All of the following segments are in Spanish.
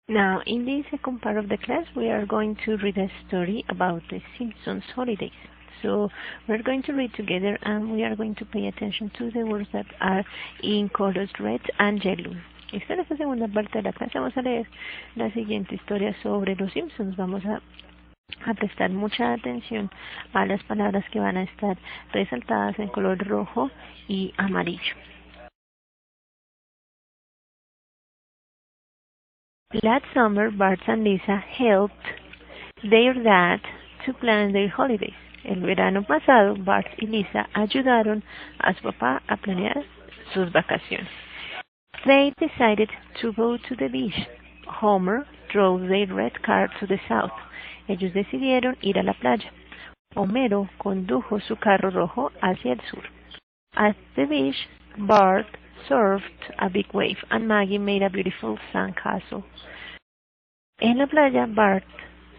Now, in the second part of the class, we are going to read a story about the Simpsons holidays. So, we're going to read together and we are going to pay attention to the words that are in colors red and yellow. En esta segunda parte de la clase vamos a leer la siguiente historia sobre los Simpsons. Vamos a prestar mucha atención a las palabras que van a estar resaltadas en color rojo y amarillo. Last summer, Bart and Lisa helped their dad to plan their holidays. El verano pasado, Bart y Lisa ayudaron a su papá a planear sus vacaciones. They decided to go to the beach. Homer drove their red car to the south. Ellos decidieron ir a la playa. Homero condujo su carro rojo hacia el sur. At the beach, Bart surfed a big wave and Maggie made a beautiful sandcastle. En la playa, Bart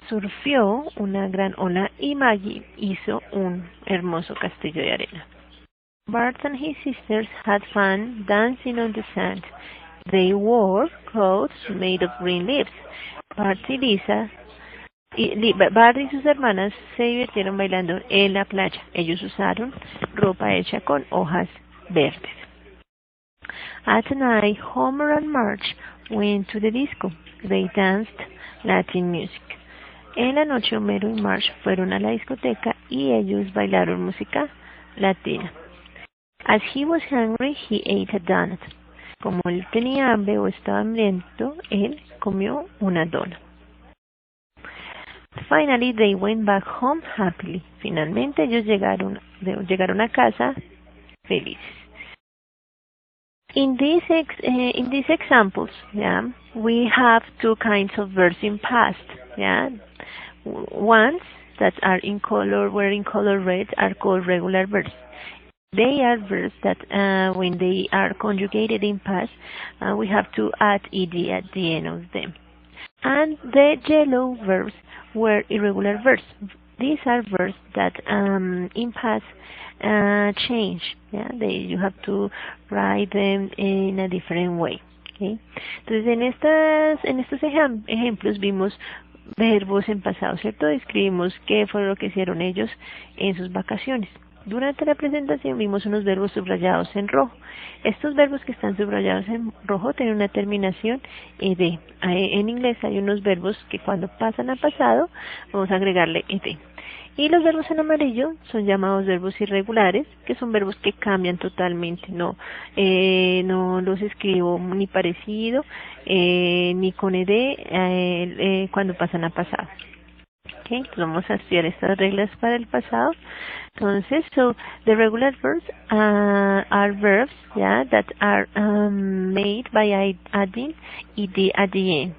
surfió una gran ola y Maggie hizo un hermoso castillo de arena. Bart and his sisters had fun dancing on the sand. They wore clothes made of green leaves. Bart y sus hermanas se divirtieron bailando en la playa. Ellos usaron ropa hecha con hojas verdes. At night, Homer and Marge went to the disco. They danced Latin music. En la noche, Homero y Marge fueron a la discoteca y ellos bailaron música latina. As he was hungry, he ate a donut. Como él tenía hambre o estaba hambriento, él comió una dona. Finally, they went back home happily. Finalmente, ellos llegaron a casa felices. In these examples, we have two kinds of verbs in past. Ones that are in color, were in color red, are called regular verbs. They are verbs that, when they are conjugated in past, we have to add ed at the end of them. And the yellow verbs were irregular verbs. These are verbs that, in past, change. You have to write them in a different way. Okay? Entonces, en estos ejemplos vimos verbos en pasado, ¿cierto? Describimos qué fue lo que hicieron ellos en sus vacaciones. Durante la presentación vimos unos verbos subrayados en rojo. Estos verbos que están subrayados en rojo tienen una terminación ed. En inglés hay unos verbos que cuando pasan a pasado vamos a agregarle ed. Y los verbos en amarillo son llamados verbos irregulares, que son verbos que cambian totalmente. No los escribo ni parecido ni con ed cuando pasan a pasado. Okay, entonces vamos a estudiar estas reglas para el pasado. Entonces, so the regular verbs are verbs, that are made by adding ed at the end.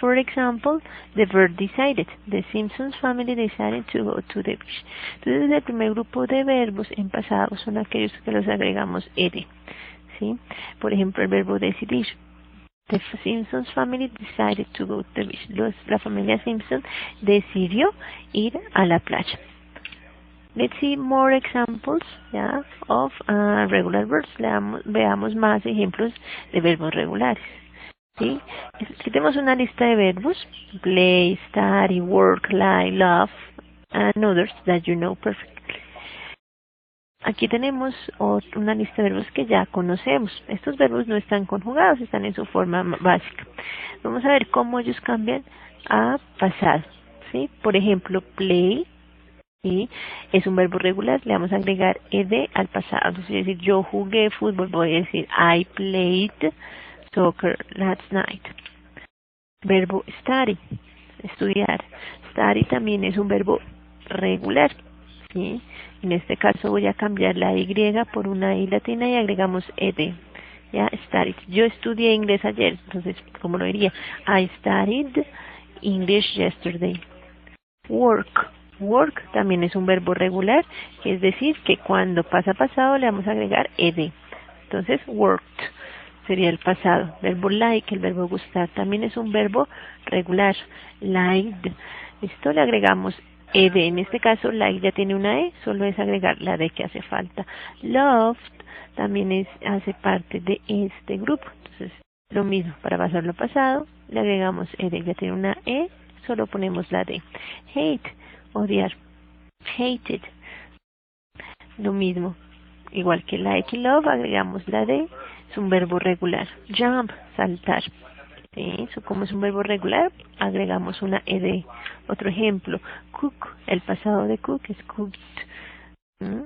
For example, the verb decided. The Simpsons family decided to go to the beach. Entonces, el primer grupo de verbos en pasado son aquellos que los agregamos ed. ¿Sí? Por ejemplo, el verbo decidir. The Simpsons family decided to go to the beach. La familia Simpson decidió ir a la playa. Let's see more examples of regular verbs. Veamos más ejemplos de verbos regulares. ¿Sí? Aquí tenemos una lista de verbos: play, study, work, lie, love, and others that you know perfectly. Aquí tenemos una lista de verbos que ya conocemos. Estos verbos no están conjugados, están en su forma básica. Vamos a ver cómo ellos cambian a pasado. ¿Sí? Por ejemplo, play, ¿sí? Es un verbo regular, le vamos a agregar ed al pasado. Entonces, si decir yo jugué fútbol, voy a decir I played soccer last night. Verbo study, estudiar. Study también es un verbo regular. ¿Sí? En este caso voy a cambiar la y por una i latina y agregamos ed. Studied. Yo estudié inglés ayer, entonces, ¿cómo lo diría? I studied English yesterday. Work. Work también es un verbo regular, es decir, que cuando pasa pasado le vamos a agregar ed. Entonces, worked sería el pasado. Verbo like, el verbo gustar, también es un verbo regular. Liked. Esto le agregamos ed. En este caso, like ya tiene una e, solo es agregar la d que hace falta. Loved también hace parte de este grupo. Entonces, lo mismo, para pasarlo pasado, le agregamos ed, ya tiene una e, solo ponemos la d. Hate, odiar, hated, lo mismo, igual que like y love, agregamos la d, es un verbo regular. Jump, saltar, ¿sí? Como es un verbo regular, agregamos una ed. Otro ejemplo, cook, el pasado de cook es cooked. ¿Mm?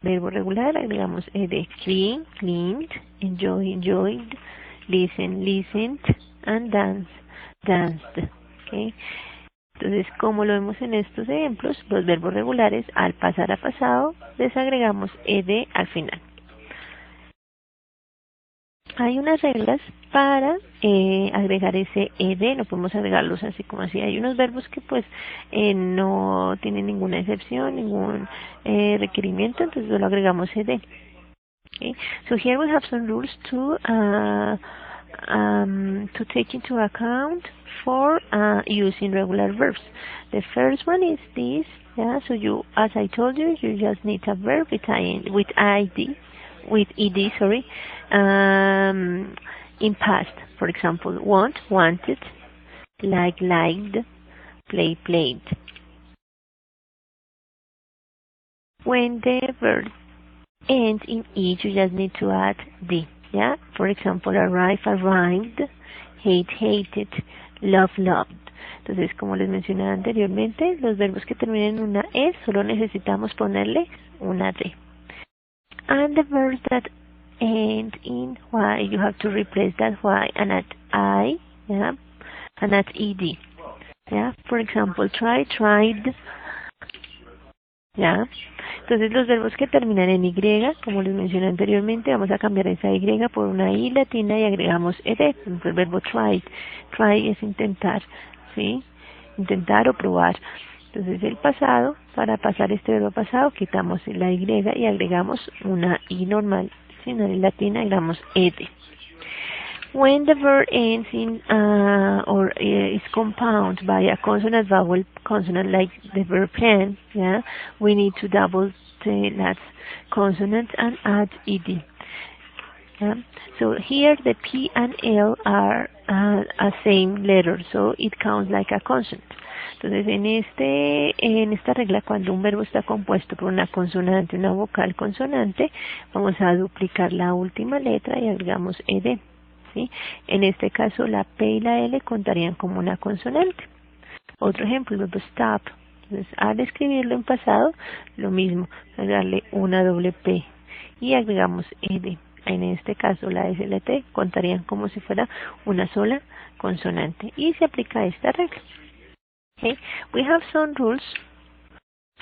Verbo regular, agregamos ed. Clean, cleaned, enjoy, enjoyed, listen, listened, and dance, danced. ¿Okay? Entonces, como lo vemos en estos ejemplos, los verbos regulares, al pasar a pasado, les agregamos ed al final. Hay unas reglas para agregar ese ed, no podemos agregarlos así como así. Hay unos verbos que pues no tienen ninguna excepción, ningún requerimiento, entonces solo agregamos ed. Okay. So here we have some rules to take into account for using regular verbs. The first one is this, yeah. So you, as I told you, you just need a verb with ed, sorry, in past. For example, want, wanted, like, liked, play, played. When the verb ends in "ed", you just need to add "d", yeah? For example, arrive, arrived, hate, hated, love, loved. Entonces, como les mencionaba anteriormente, los verbos que terminen en una "e", solo necesitamos ponerle una "d". And the verbs that end in "y", you have to replace that "y" and add "I", yeah? And add "ed", yeah? For example, try, tried, yeah? Entonces los verbos que terminan en Y, como les mencioné anteriormente, vamos a cambiar esa Y por una I latina y agregamos ed. El verbo try. Try es intentar, ¿sí? Intentar o probar. Entonces el pasado, para pasar este verbo pasado, quitamos la Y y agregamos una I normal. Si no es latina, agregamos ed. When the verb ends in or is compounded by a consonant, vowel, consonant, like the verb plan, yeah, we need to double that consonant and add ed. Yeah? So here the P and L are a same letter, so it counts like a consonant. Entonces en esta regla, cuando un verbo está compuesto por una consonante, una vocal consonante, vamos a duplicar la última letra y agregamos ed. ¿Sí? En este caso la P y la L contarían como una consonante. Otro ejemplo, el verbo stop. Entonces, al escribirlo en pasado, lo mismo, agregarle una doble P y agregamos ed. En este caso la SLT contarían como si fuera una sola consonante y se aplica esta regla. Okay. We have some rules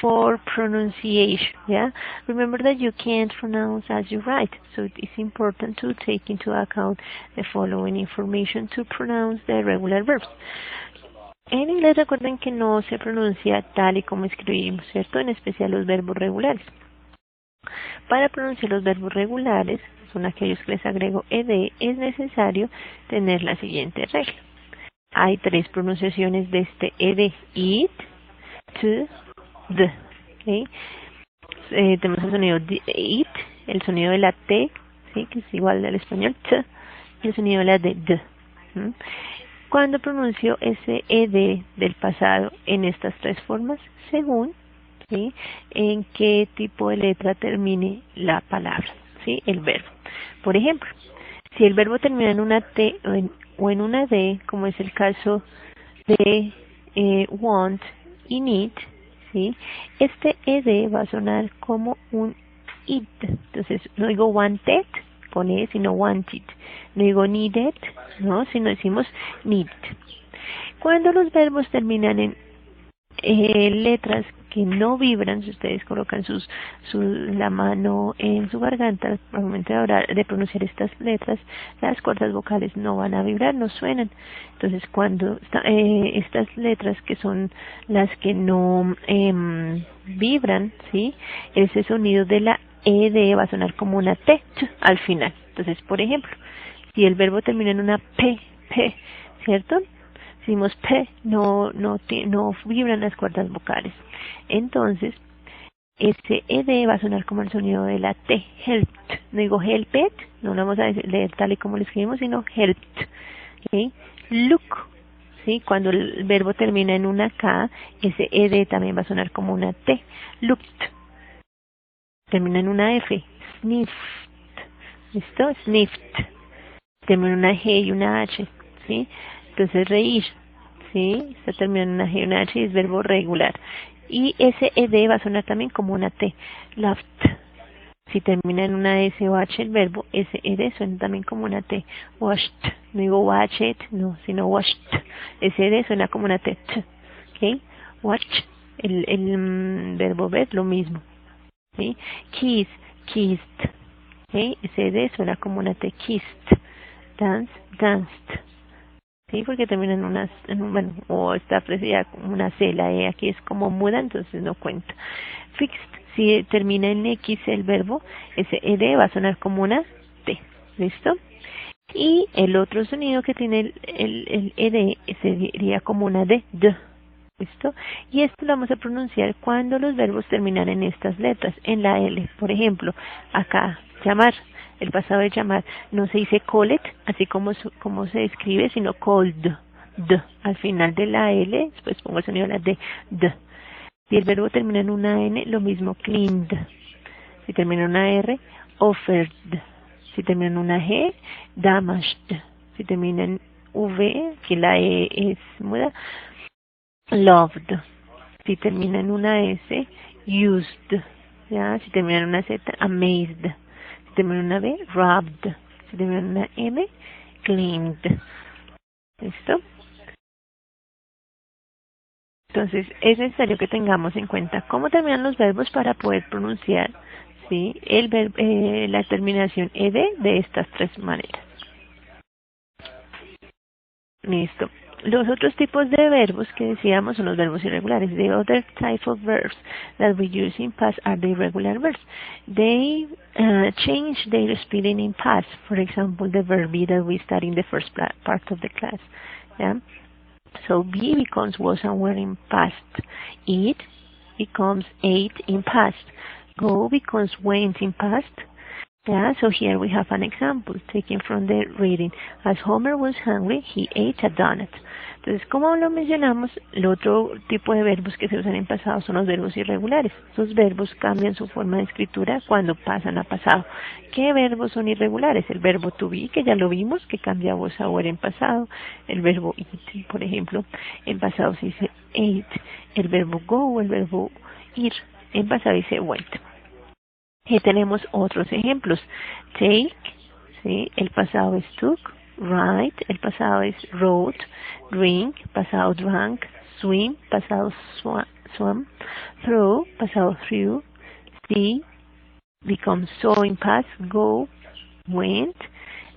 for pronunciation, yeah? Remember that you can't pronounce as you write, so it is important to take into account the following information to pronounce the regular verbs. En inglés recuerden que no se pronuncia tal y como escribimos, ¿cierto? En especial los verbos regulares. Para pronunciar los verbos regulares, son aquellos que les agrego ed, es necesario tener la siguiente regla. Hay tres pronunciaciones de este ed: it, to, the. ¿Okay? Tenemos el sonido de it, el sonido de la t, ¿sí? Que es igual al español, t, y el sonido de la d. Cuando pronuncio ese ed del pasado en estas tres formas, según, ¿sí?, en qué tipo de letra termine la palabra, ¿sí?, el verbo. Por ejemplo, si el verbo termina en una t o en una d, como es el caso de want y need, ¿sí?, este ed va a sonar como un it. Entonces no digo wanted con e, sino wanted. No digo needed, no, sino decimos need. Cuando los verbos terminan en letras que no vibran, si ustedes colocan la mano en su garganta al momento de pronunciar estas letras, las cuerdas vocales no van a vibrar, no suenan. Entonces cuando estas letras, que son las que no vibran, ¿sí?, ese sonido de la ed va a sonar como una t al final. Entonces, por ejemplo, si el verbo termina en una p, ¿cierto?, decimos p, no vibran las cuerdas vocales. Entonces, ese ed va a sonar como el sonido de la t, helped. No digo helped, no lo vamos a leer tal y como lo escribimos, sino helped. ¿Okay? Look. ¿Sí? Cuando el verbo termina en una K, ese ed también va a sonar como una T. Looked. Termina en una F. Sniffed. ¿Listo? Sniffed. Termina en una G y una H. ¿Sí? Entonces reír. ¿Sí? Está terminando en una G y una H y es verbo regular. Y ese ed va a sonar también como una T. Laughed. Si termina en una S o H el verbo, ese ed suena también como una T. Washed. No digo watched, no, sino washed. Ese ed suena como una T. ¿Ok? Watch. El verbo ver, lo mismo. ¿Sí? Kiss. Kissed. ¿Ok? Ese ed suena como una T. Kissed. Dance. Danced. Sí, porque termina bueno, o está precedida como una C, la E aquí es como muda, entonces no cuenta. Fixed, si termina en X el verbo, ese ed va a sonar como una T, ¿listo? Y el otro sonido que tiene el ed sería como una D, ¿listo? Y esto lo vamos a pronunciar cuando los verbos terminan en estas letras, en la L. Por ejemplo, acá, llamar. El pasado de llamar no se dice called, así como se escribe, sino called. D. Al final de la L, después pongo el sonido de la D. Si el verbo termina en una N, lo mismo, cleaned. Si termina en una R, offered. Si termina en una G, damaged. Si termina en V, que la E es muda, loved. Si termina en una S, used. ¿Ya? Si termina en una Z, amazed. Si termina en una B, rubbed. Si termina en una M, cleaned. ¿Listo? Entonces, es necesario que tengamos en cuenta cómo terminan los verbos para poder pronunciar, ¿sí? La terminación ed de estas tres maneras. Listo. Los otros tipos de verbos que decíamos son los verbos irregulares. The other type of verbs that we use in past are the irregular verbs. They change their spelling in past. For example, the verb be that we study in the first part of the class. Yeah? So be becomes was and were in past. Eat becomes ate in past. Go becomes went in past. Yeah, so here we have an example taken from the reading. As Homer was hungry, he ate a donut. Entonces, como lo mencionamos, el otro tipo de verbos que se usan en pasado son los verbos irregulares. Los verbos cambian su forma de escritura cuando pasan a pasado. ¿Qué verbos son irregulares? El verbo to be, que ya lo vimos, que cambia was a were en pasado. El verbo eat, por ejemplo, en pasado se dice ate. El verbo go, el verbo ir, en pasado dice went. Y tenemos otros ejemplos. Take, ¿sí? El pasado es took. Write, el pasado es wrote. Drink, pasado drank. Swim, pasado swam. Throw, pasado threw. See, becomes saw in past. Go, went.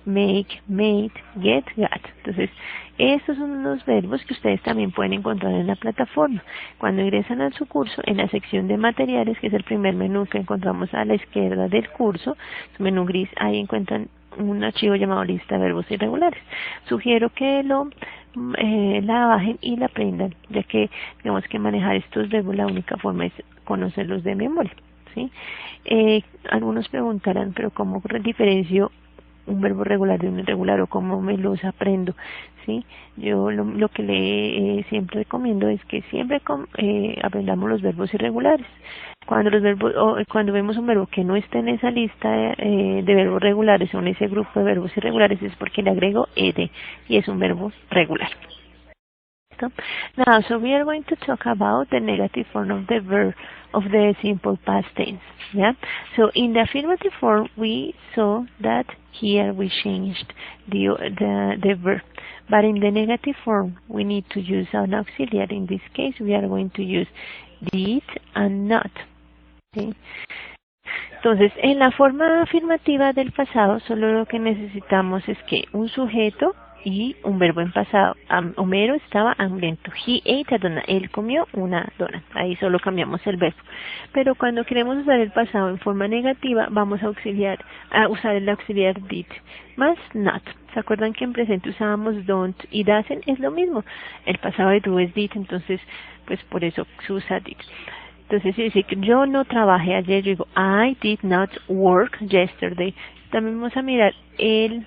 Make, made, get, got. Entonces, estos son los verbos que ustedes también pueden encontrar en la plataforma. Cuando ingresan a su curso, en la sección de materiales, que es el primer menú que encontramos a la izquierda del curso, su menú gris, ahí encuentran un archivo llamado lista de verbos irregulares. Sugiero que la bajen y la aprendan, ya que tenemos que manejar estos verbos, la única forma es conocerlos de memoria, ¿sí? Algunos preguntarán, pero ¿cómo diferencio un verbo regular de un irregular o cómo me los aprendo? ¿Sí? Yo lo que siempre recomiendo es que siempre aprendamos los verbos irregulares. Cuando vemos un verbo que no está en esa lista de verbos regulares o en ese grupo de verbos irregulares, es porque le agrego ed y es un verbo regular. Now, so we are going to talk about the negative form of the verb of the simple past tense. Yeah. So in the affirmative form, we saw that here we changed the verb, but in the negative form, we need to use an auxiliary. In this case, we are going to use did and not. ¿Sí? Entonces, en la forma afirmativa del pasado, solo lo que necesitamos es que un sujeto y un verbo en pasado. Homero estaba hambriento. He ate a donut. Él comió una donut. Ahí solo cambiamos el verbo. Pero cuando queremos usar el pasado en forma negativa, vamos a usar el auxiliar did más not. ¿Se acuerdan que en presente usábamos don't y doesn't? Es lo mismo. El pasado de do es did, entonces, pues por eso se usa did. Entonces, si dice que yo no trabajé ayer, yo digo, I did not work yesterday. También vamos a mirar el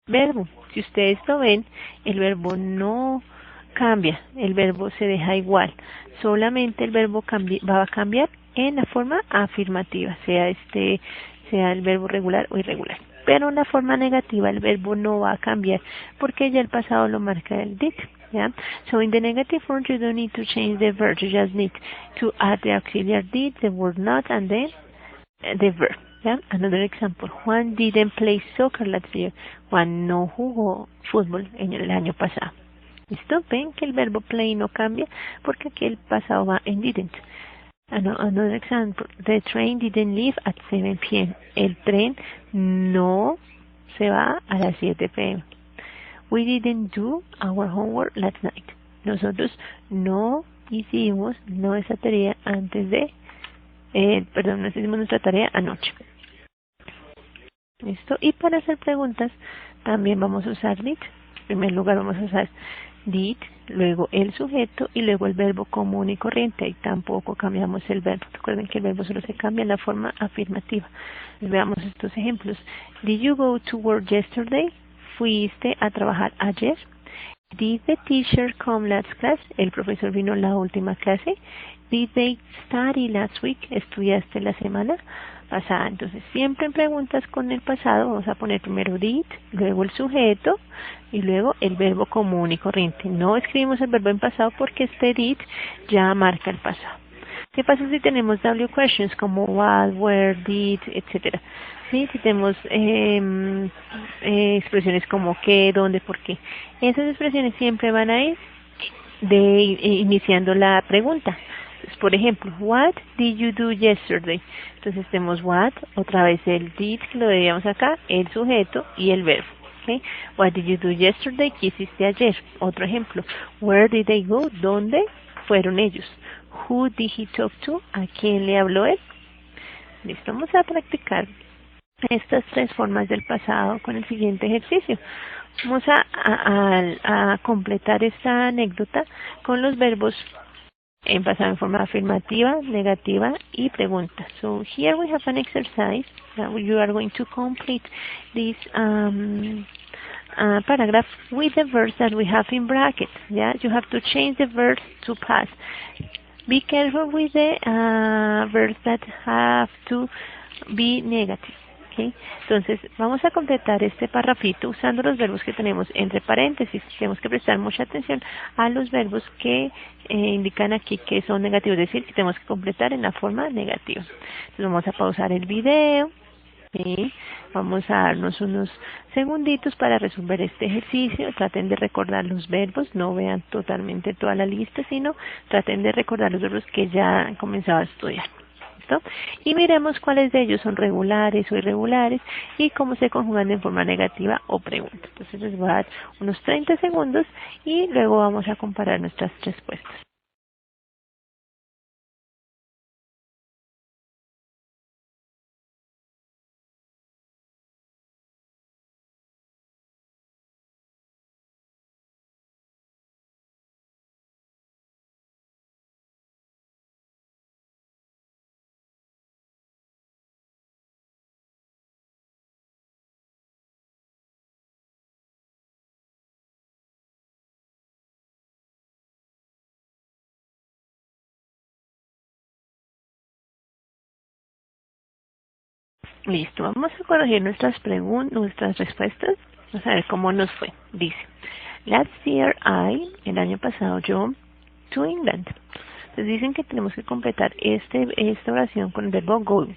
verbo. Si ustedes lo ven, el verbo no cambia, el verbo se deja igual. Solamente el verbo va a cambiar en la forma afirmativa, sea el verbo regular o irregular. Pero en la forma negativa el verbo no va a cambiar porque ya el pasado lo marca el did. Yeah? So in the negative form you don't need to change the verb, you just need to add the auxiliary did, the word not, and then the verb. Yeah? Another example, Juan didn't play soccer last year. Juan no jugó fútbol en el año pasado. ¿Listo? Ven que el verbo play no cambia porque aquí el pasado va en didn't. Another example, the train didn't leave at 7 p.m. El tren no se va a las 7 p.m. We didn't do our homework last night. Nosotros no hicimos nuestra tarea no hicimos nuestra tarea anoche. ¿Listo? Y para hacer preguntas también vamos a usar did. En primer lugar vamos a usar did, luego el sujeto y luego el verbo común y corriente. Y tampoco cambiamos el verbo. Recuerden que el verbo solo se cambia en la forma afirmativa. Veamos estos ejemplos. Did you go to work yesterday? ¿Fuiste a trabajar ayer? Did the teacher come last class? ¿El profesor vino la última clase? Did they study last week? ¿Estudiaste la semana pasada? Entonces, siempre en preguntas con el pasado vamos a poner primero did, luego el sujeto y luego el verbo común y corriente. No escribimos el verbo en pasado porque este did ya marca el pasado. ¿Qué pasa si tenemos W questions como what, where, did, etcétera? ¿Sí? Si tenemos expresiones como qué, dónde, por qué. Esas expresiones siempre van a ir iniciando la pregunta. Por ejemplo, what did you do yesterday? Entonces tenemos what, otra vez el did, que lo debíamos acá, el sujeto y el verbo. ¿Okay? What did you do yesterday? ¿Qué hiciste ayer? Otro ejemplo, where did they go? ¿Dónde fueron ellos? Who did he talk to? ¿A quién le habló él? Listo, vamos a practicar estas tres formas del pasado con el siguiente ejercicio. Vamos a completar esta anécdota con los verbos en pasado en forma afirmativa, negativa y pregunta. So here we have an exercise that you are going to complete this paragraph with the verbs that we have in brackets. Yeah, you have to change the verbs to past. Be careful with the verbs that have to be negative. Okay. Entonces, vamos a completar este parrafito usando los verbos que tenemos entre paréntesis. Tenemos que prestar mucha atención a los verbos que indican aquí que son negativos, es decir, que tenemos que completar en la forma negativa. Entonces, vamos a pausar el video. ¿Sí? Vamos a darnos unos segunditos para resolver este ejercicio. Traten de recordar los verbos, no vean totalmente toda la lista, sino traten de recordar los verbos que ya han comenzado a estudiar. ¿Listo? Y miremos cuáles de ellos son regulares o irregulares y cómo se conjugan en forma negativa o pregunta. Entonces les voy a dar unos 30 segundos y luego vamos a comparar nuestras respuestas. Listo, vamos a corregir nuestras respuestas. Vamos a ver cómo nos fue. Dice, last year el año pasado yo, to England. Entonces dicen que tenemos que completar esta oración con el verbo go.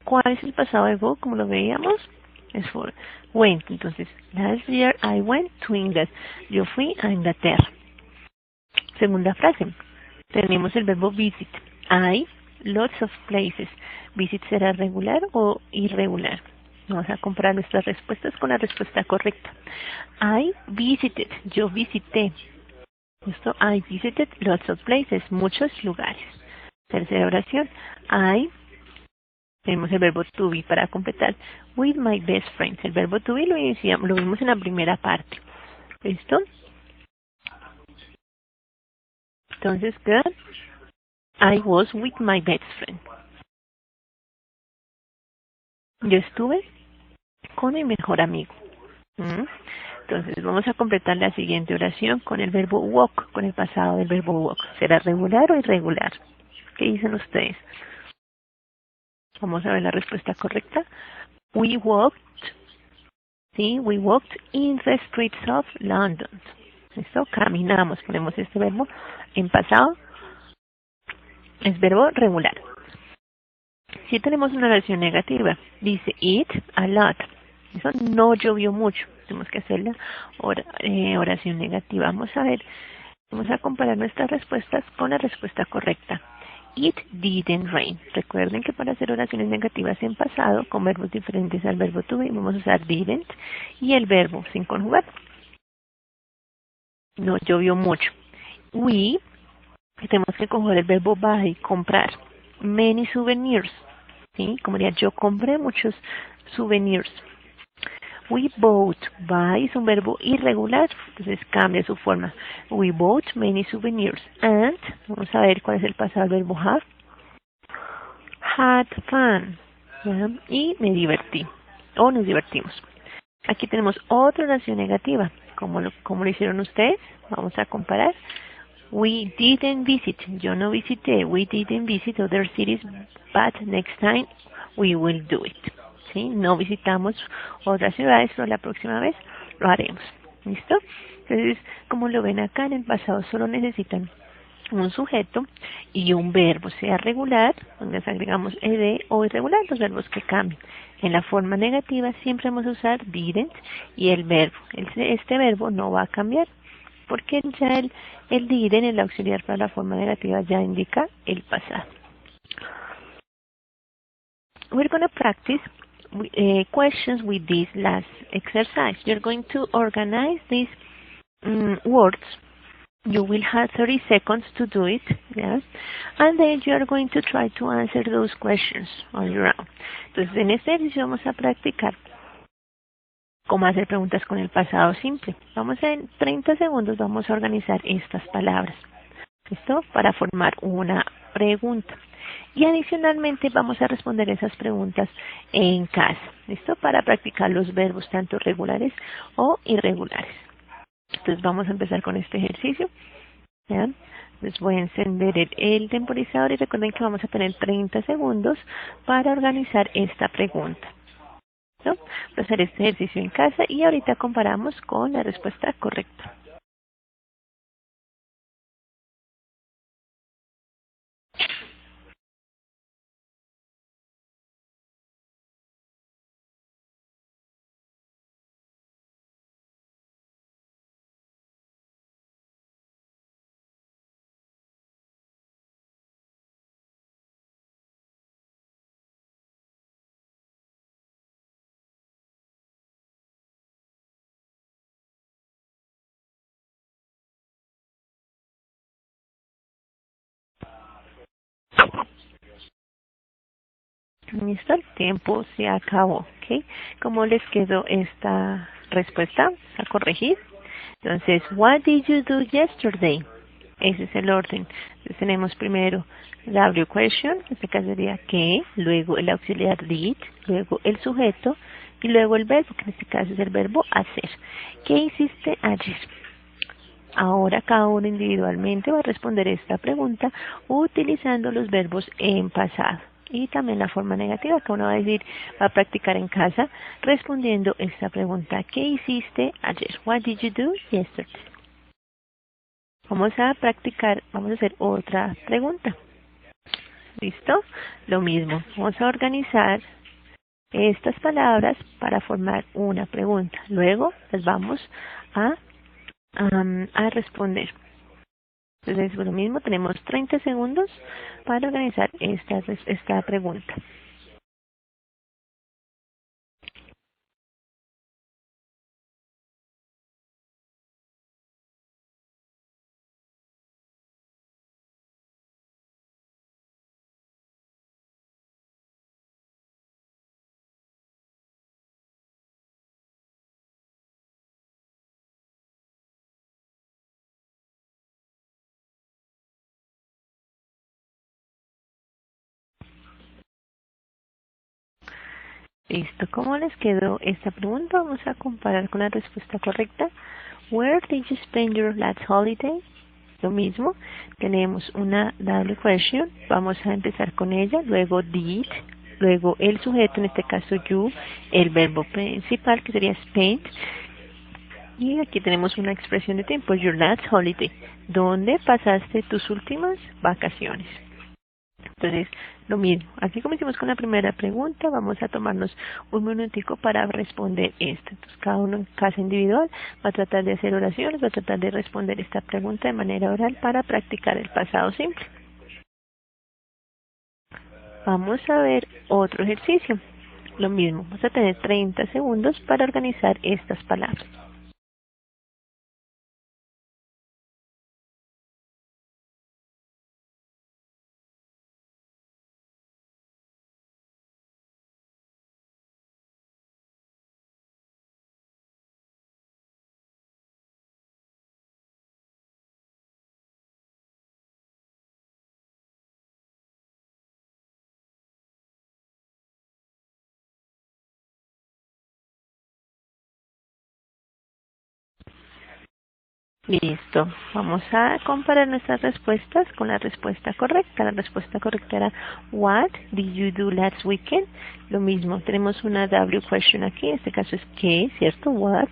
¿Cuál es el pasado de go? Como lo veíamos, es for went. Entonces, last year I went to England. Yo fui a Inglaterra. Segunda frase, tenemos el verbo visit. I, lots of places. Visit será regular o irregular. Vamos a comparar nuestras respuestas con la respuesta correcta. I visited. Yo visité. Esto, I visited lots of places. Muchos lugares. Tercera oración. Tenemos el verbo to be para completar. With my best friends. El verbo to be lo vimos en la primera parte. ¿Listo? Entonces, good. I was with my best friend. Yo estuve con mi mejor amigo. ¿Mm? Entonces vamos a completar la siguiente oración con el verbo walk, con el pasado del verbo walk. ¿Será regular o irregular? ¿Qué dicen ustedes? Vamos a ver la respuesta correcta. We walked, sí, we walked in the streets of London. ¿Listo? Caminamos, ponemos este verbo en pasado, es verbo regular. Si tenemos una oración negativa, dice it a lot. Eso no llovió mucho. Tenemos que hacer la oración negativa. Vamos a ver, vamos a comparar nuestras respuestas con la respuesta correcta. It didn't rain. Recuerden que para hacer oraciones negativas en pasado, con verbos diferentes al verbo to be, vamos a usar didn't y el verbo sin conjugar. No llovió mucho. We, tenemos que conjugar el verbo buy, comprar. Many souvenirs. ¿Sí? Como diría, yo compré muchos souvenirs. We bought, buy es un verbo irregular, entonces cambia su forma. We bought many souvenirs. And, vamos a ver cuál es el pasado del verbo have. Had fun. ¿Ya? Y me divertí. O nos divertimos. Aquí tenemos otra oración negativa. Como lo hicieron ustedes, vamos a comparar. We didn't visit. Yo no visité. We didn't visit other cities, but next time we will do it. ¿Sí? No visitamos otras ciudades, pero la próxima vez lo haremos. ¿Listo? Entonces, como lo ven acá en el pasado, solo necesitan un sujeto y un verbo, sea regular, donde les agregamos ed, o irregular, los verbos que cambien. En la forma negativa siempre vamos a usar didn't y el verbo. Este verbo no va a cambiar, porque ya el didn't, el auxiliar para la forma negativa, ya indica el pasado. We're going to practice questions with this last exercise. You're going to organize these words. You will have 30 seconds to do it, yes, and then you are going to try to answer those questions on your own. Entonces, en este ejercicio vamos a practicar cómo hacer preguntas con el pasado simple. Vamos en 30 segundos, vamos a organizar estas palabras, ¿listo? Para formar una pregunta. Y adicionalmente vamos a responder esas preguntas en casa, ¿listo? Para practicar los verbos tanto regulares o irregulares. Entonces vamos a empezar con este ejercicio. ¿Ya? Les voy a encender el temporizador y recuerden que vamos a tener 30 segundos para organizar esta pregunta. ¿No? Voy a hacer este ejercicio en casa y ahorita comparamos con la respuesta correcta. Listo, el tiempo se acabó. ¿Ok? ¿Cómo les quedó esta respuesta? A corregir. Entonces, what did you do yesterday? Ese es el orden. Entonces tenemos primero la W question, en este caso sería qué, luego el auxiliar did, luego el sujeto y luego el verbo, que en este caso es el verbo hacer. ¿Qué hiciste ayer? Ahora cada uno individualmente va a responder esta pregunta utilizando los verbos en pasado. Y también la forma negativa que uno va a decir, va a practicar en casa respondiendo esta pregunta. ¿Qué hiciste ayer? What did you do yesterday? Vamos a practicar, vamos a hacer otra pregunta. ¿Listo? Lo mismo. Vamos a organizar estas palabras para formar una pregunta. Luego las vamos a responder. Entonces, lo mismo, tenemos 30 segundos para organizar esta pregunta. Listo. ¿Cómo les quedó esta pregunta? Vamos a comparar con la respuesta correcta. Where did you spend your last holiday? Lo mismo. Tenemos una double question. Vamos a empezar con ella. Luego did. Luego el sujeto, en este caso you. El verbo principal, que sería spent. Y aquí tenemos una expresión de tiempo. Your last holiday. ¿Dónde pasaste tus últimas vacaciones? Entonces, lo mismo. Así como hicimos con la primera pregunta, vamos a tomarnos un minutico para responder esta. Entonces, cada uno en casa individual va a tratar de hacer oraciones, va a tratar de responder esta pregunta de manera oral para practicar el pasado simple. Vamos a ver otro ejercicio. Lo mismo, vamos a tener 30 segundos para organizar estas palabras. Listo. Vamos a comparar nuestras respuestas con la respuesta correcta. La respuesta correcta era What did you do last weekend? Lo mismo, tenemos una W question aquí. En este caso es ¿qué? ¿Cierto? What.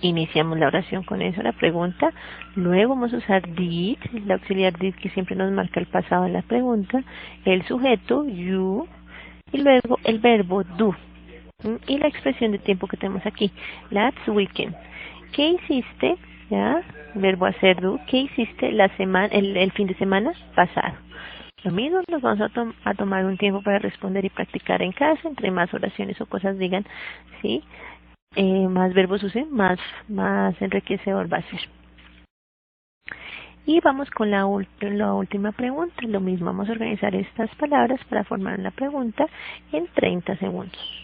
Iniciamos la oración con eso, la pregunta. Luego vamos a usar did, la auxiliar did que siempre nos marca el pasado en la pregunta. El sujeto, you. Y luego el verbo do. Y la expresión de tiempo que tenemos aquí. Last weekend. ¿Qué hiciste? ¿Ya? Verbo hacer do. ¿Qué hiciste la semana, el fin de semana pasado? Lo mismo, nos vamos a tomar un tiempo para responder y practicar en casa. Entre más oraciones o cosas digan, ¿sí? Más verbos usen, más enriquecedor va a ser. Y vamos con la última pregunta. Lo mismo, vamos a organizar estas palabras para formar una pregunta en 30 segundos.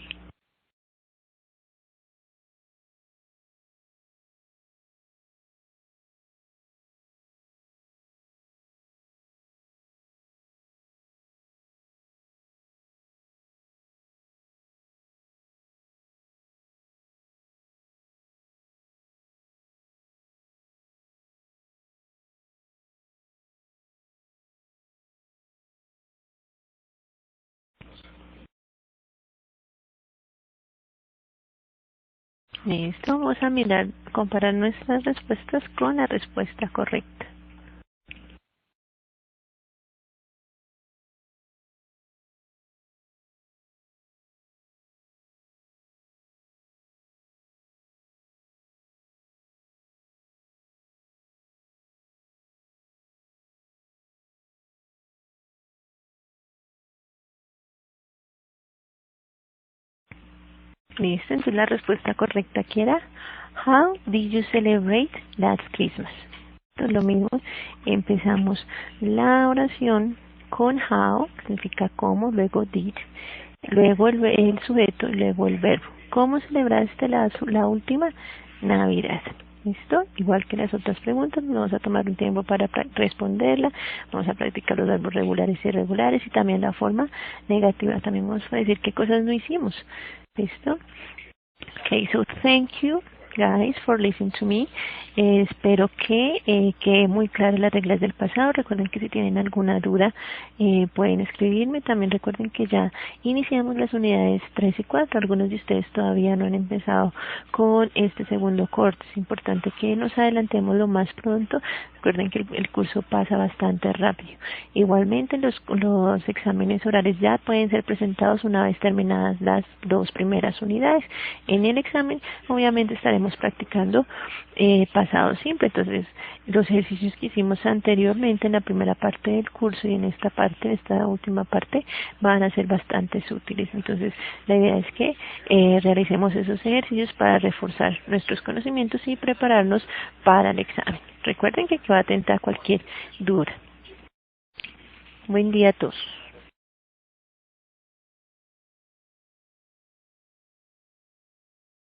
Listo, vamos a mirar, comparar nuestras respuestas con la respuesta correcta. Listo, entonces la respuesta correcta aquí era How did you celebrate last Christmas? Entonces lo mismo, empezamos la oración con how, que significa cómo, luego did, luego el sujeto y luego el verbo. ¿Cómo celebraste la última Navidad? ¿Listo? Igual que las otras preguntas, vamos a tomar un tiempo para responderla. Vamos a practicar los verbos regulares y irregulares y también la forma negativa. También vamos a decir qué cosas no hicimos. ¿Listo? Okay, so thank you guys for listening to me. Espero que quede muy claras las reglas del pasado. Recuerden que si tienen alguna duda pueden escribirme. También recuerden que ya iniciamos las unidades 3 y 4. Algunos de ustedes todavía no han empezado con este segundo corte. Es importante que nos adelantemos lo más pronto. Recuerden que el curso pasa bastante rápido. Igualmente los exámenes orales ya pueden ser presentados una vez terminadas las 2 primeras unidades. En el examen obviamente estaremos practicando pasado simple. Entonces los ejercicios que hicimos anteriormente en la primera parte del curso y en esta última parte van a ser bastante útiles. Entonces la idea es que realicemos esos ejercicios para reforzar nuestros conocimientos y prepararnos para el examen. Recuerden que quedo atenta a cualquier duda. Buen día a todos.